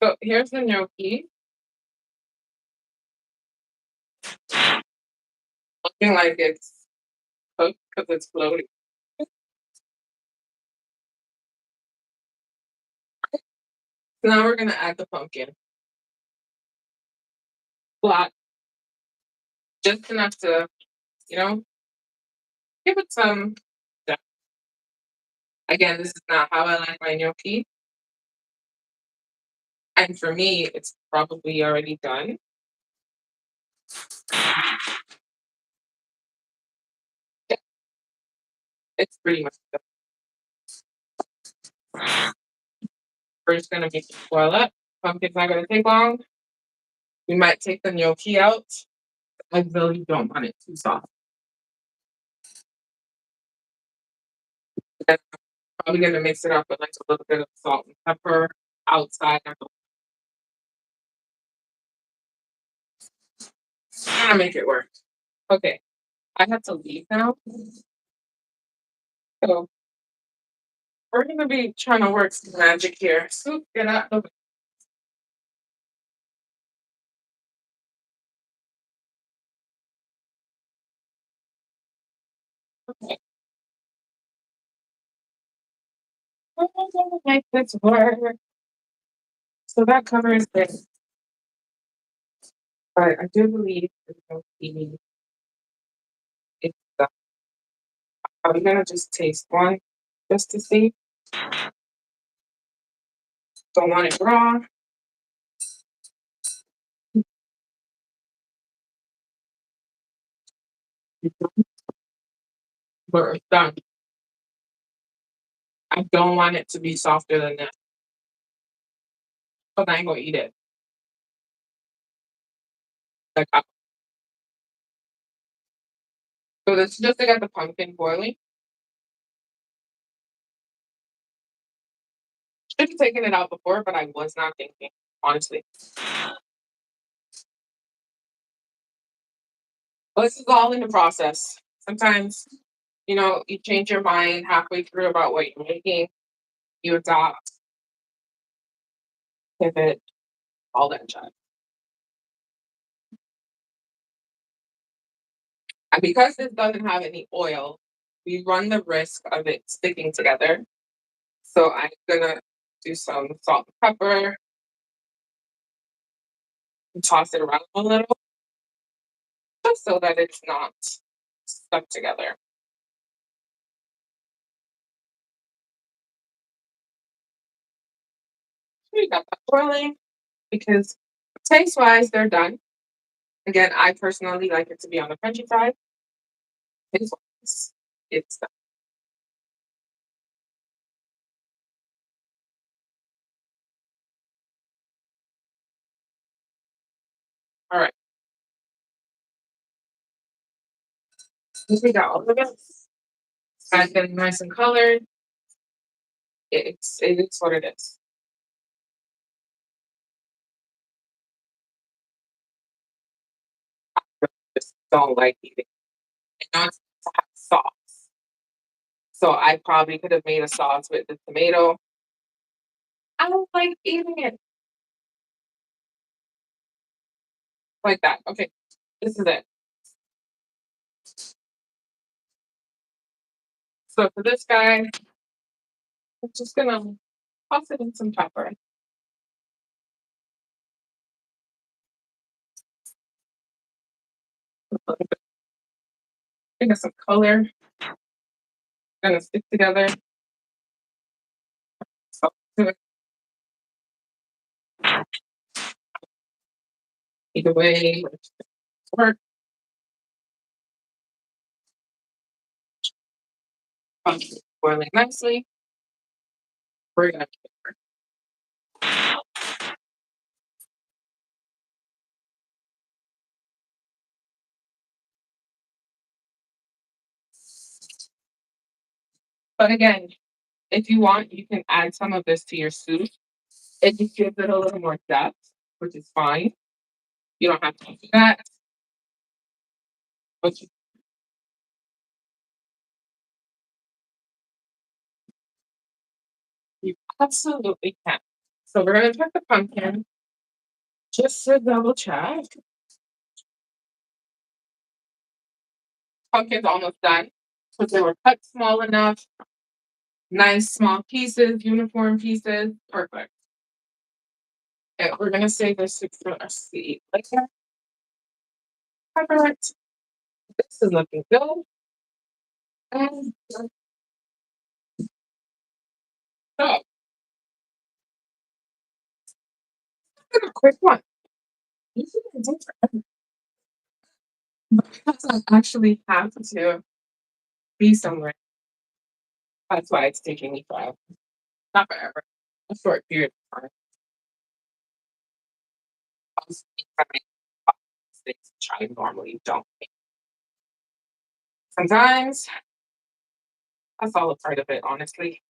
so here's the gnocchi, looking like it's cooked because it's floating. So now we're gonna add the pumpkin. Flat, just enough to, you know, give it some depth. Again, this is not how I like my gnocchi. And for me, it's probably already done. Yeah, it's pretty much done. We're just gonna make it boil up. Pumpkin's not gonna take long. We might take the gnocchi out. I really don't want it too soft. And I'm probably gonna mix it up with like a little bit of salt and pepper outside. I'm gonna make it work. Okay, I have to leave now. So We're gonna be trying to work some magic here. Soup, get out of the make this work. So that covers this. But I do believe it's going to be it's the I'm gonna just taste one just to see. Don't want it raw. But it's done. I don't want it to be softer than that. But I ain't gonna eat it. Like so this is just to get the pumpkin boiling. Should have taken it out before, but I was not thinking, honestly. Well, this is all in the process. Sometimes, you change your mind halfway through about what you're making, you adopt, pivot, all that jazz. And because this doesn't have any oil, we run the risk of it sticking together. So I'm gonna do some salt and pepper and toss it around a little, just so that it's not stuck together. We got that boiling because taste wise, they're done. Again, I personally like it to be on the crunchy side. Taste wise, it's done. All right. We got all of it. It's getting nice and colored. It is what it is. Just don't like eating. I know it's to have sauce. So I probably could have made a sauce with the tomato. I don't like eating it like that. Okay, this is it. So for this guy, I'm just gonna toss it in some pepper. Give it some color. Gonna stick together. So either way, work. Boiling nicely. We're gonna but again, if you want, you can add some of this to your soup. It just gives it a little more depth, which is fine. You don't have to do that, but you absolutely can. So we're gonna check the pumpkin just to double check. Pumpkin's almost done. So they were cut small enough, nice small pieces, uniform pieces, perfect. Okay, we're gonna save this for a seed later. Perfect. This is looking good. And so, a quick one. Usually I do forever, but because I actually have to be somewhere, that's why it's taking me forever. Not forever, a short period of time. Also, I make mistakes which I normally don't make. Sometimes that's all a part of it, honestly.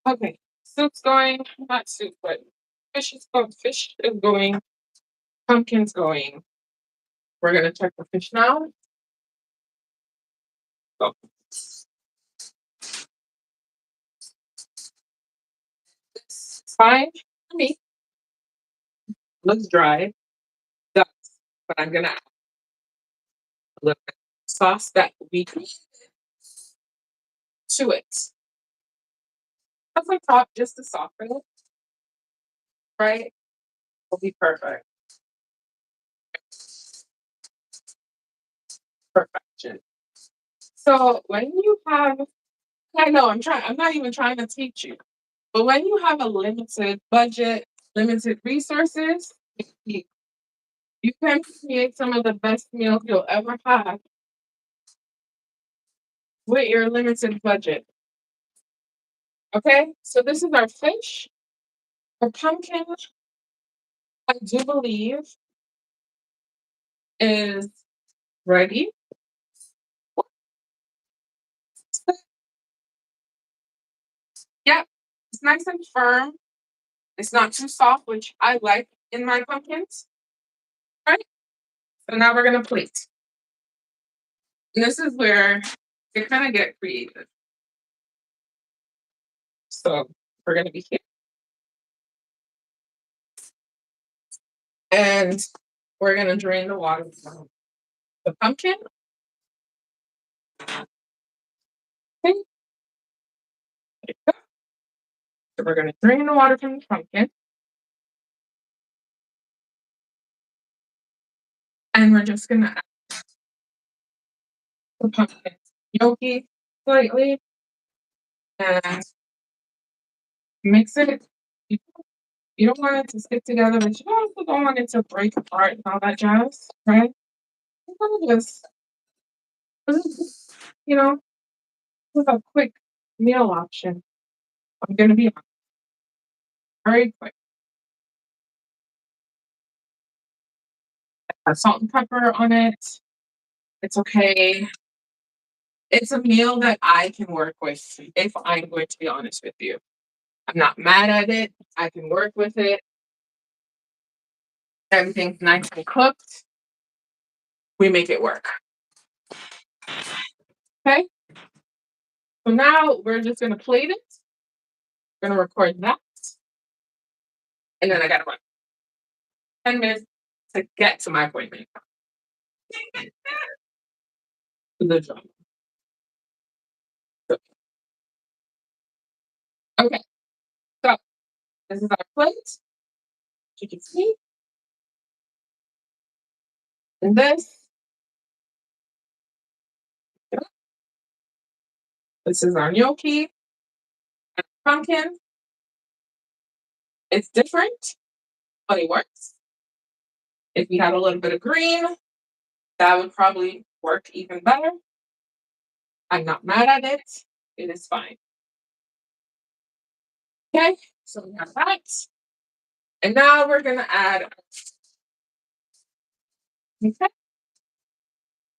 Okay, soup's going, not soup, but fish is going, pumpkin's going. We're gonna check the fish now. Go. Fine for me. Looks dry. Does. But I'm gonna add a little bit of sauce that we created to it. That's on top just to soften it, right? Will be perfect. Perfection. So when you have, I know I'm not even trying to teach you, but when you have a limited budget, limited resources, you you can create some of the best meals you'll ever have with your limited budget. Okay, so this is our fish. Our pumpkin, I do believe, is ready. Yep, it's nice and firm. It's not too soft, which I like in my pumpkins. Right? So now we're gonna plate. And this is where you kind of get creative. So we're gonna be here. And we're gonna drain the water from the pumpkin. Okay. So we're gonna drain the water from the pumpkin. And we're just gonna add the pumpkin gnocchi slightly and mix it. You you don't want it to stick together, but you also don't want it to break apart and all that jazz, right? You wanna just, you know, with a quick meal option. I'm gonna be very quick. Salt and pepper on it. It's okay. It's a meal that I can work with if I'm going to be honest with you. I'm not mad at it. I can work with it. Everything's nice and cooked. We make it work. Okay. So now we're just gonna plate it. We're gonna record that. And then I gotta run 10 minutes to get to my appointment. The drum. Okay. So this is our plate. You can see. And this is our gnocchi and pumpkin. It's different, but it works. If we had a little bit of green, that would probably work even better. I'm not mad at it. It is fine. Okay, so we have that. And now we're gonna add, okay,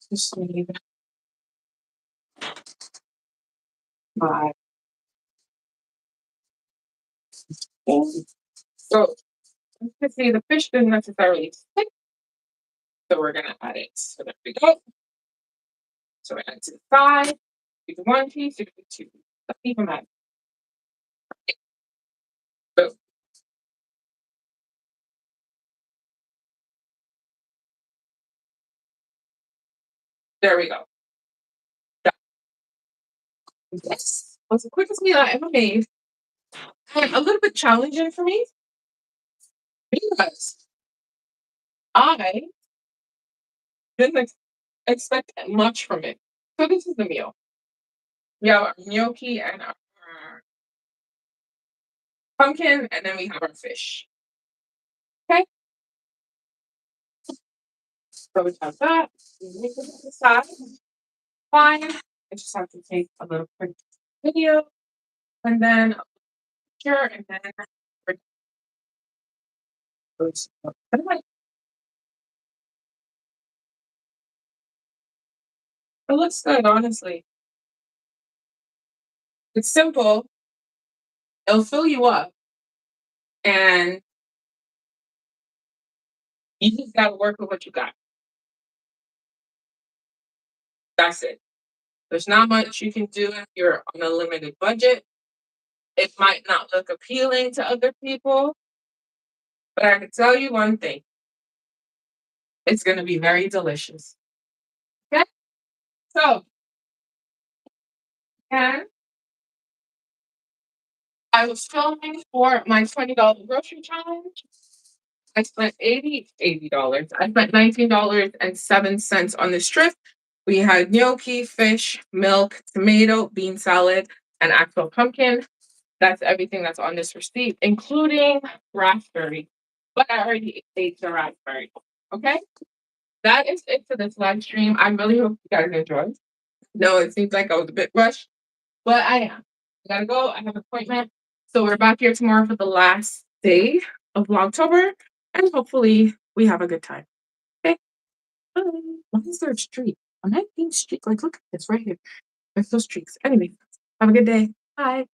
just need my thing. So you can see the fish didn't necessarily stick, so we're gonna add it. So there we go. So we're add to the side. You do one piece, you do two. Let's even that. So there we go. This was the quickest meal I ever made. And a little bit challenging for me because I didn't expect much from it. So this is the meal. We have our gnocchi and our pumpkin, and then we have our fish. Okay, so we have that. We make it on the side. Fine. I just have to take a little quick video, and then a picture, and then we're anyway, it looks good, honestly. It's simple. It'll fill you up, and you just gotta work with what you got. That's it. There's not much you can do if you're on a limited budget. It might not look appealing to other people, but I can tell you one thing, it's gonna be very delicious. Okay? So, and I was filming for my $20 grocery challenge. I spent $80. I spent $19.07 on this trip. We had gnocchi, fish, milk, tomato, bean salad, and actual pumpkin. That's everything that's on this receipt, including raspberry. But I already ate the raspberry. Okay? That is it for this live stream. I really hope you guys enjoyed. No, it seems like I was a bit rushed, but I am. I gotta go. I have an appointment. So we're back here tomorrow for the last day of Vlogtober, and hopefully we have a good time. Okay? Bye. Why is there a streak? I'm not being streak. Like, look at this right here. There's those streaks. Anyway, have a good day. Bye.